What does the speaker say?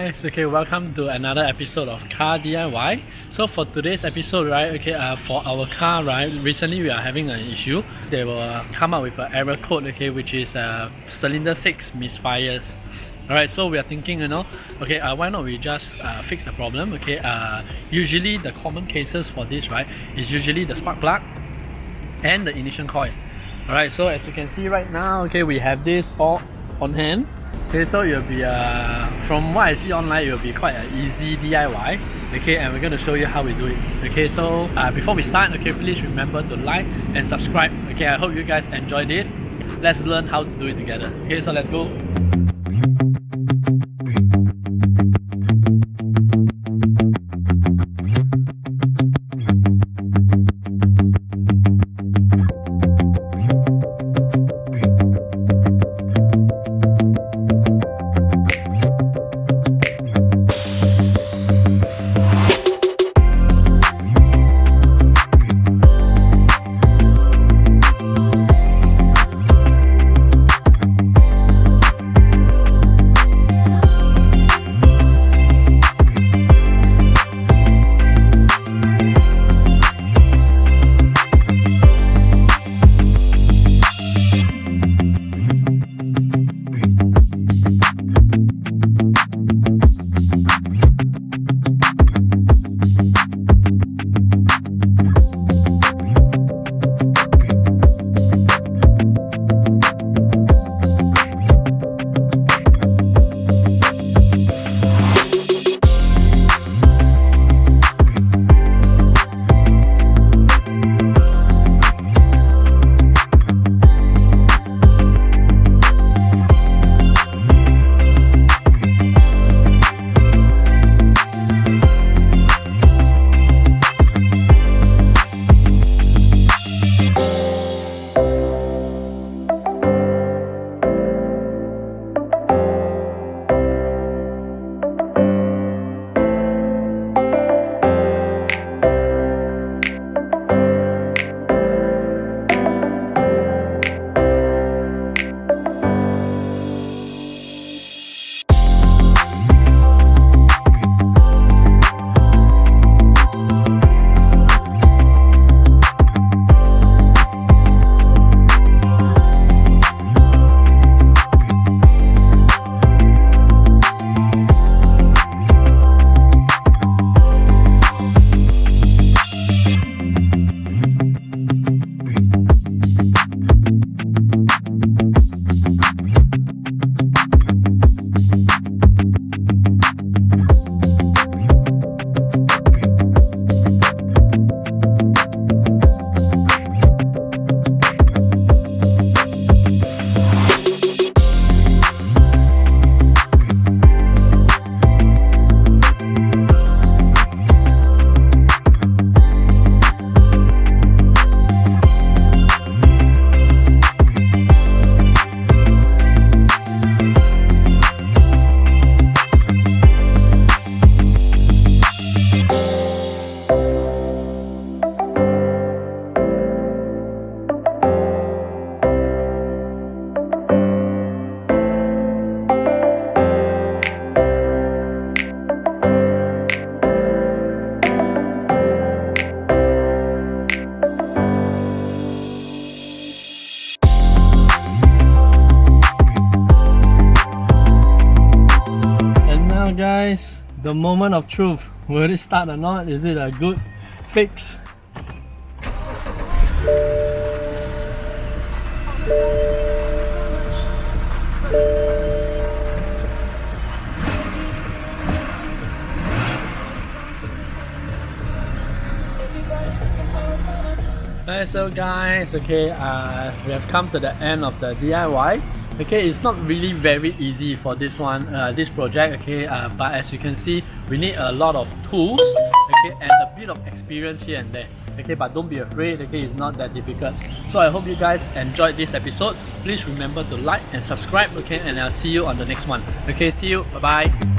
guys, okay, welcome to another episode of Car DIY. So for today's episode, right, okay, for our car, right, recently we are having an issue. They will come up with an error code, okay, which is cylinder 6 misfires. Alright, so we are thinking, okay, why not we just fix the problem, okay. Usually the common cases for this, right, is usually the spark plug and the ignition coil. Alright, so as you can see right now, okay, we have this all on hand. Okay, so it will be, from what I see online, it will be quite an easy DIY. Okay, and we're going to show you how we do it. Okay, so before we start, okay, please remember to like and subscribe. Okay, I hope you guys enjoy this. Let's learn how to do it together. Okay, so let's go. Guys, the moment of truth. Will it start or not? Is it a good fix? Alright, so guys, okay, we have come to the end of the DIY. Okay, it's not really very easy for this one, this project, okay, but as you can see, we need a lot of tools, okay, and a bit of experience here and there, okay, but don't be afraid, okay, it's not that difficult. So I hope you guys enjoyed this episode. Please remember to like and subscribe, okay, and I'll see you on the next one. Okay, see you, bye bye.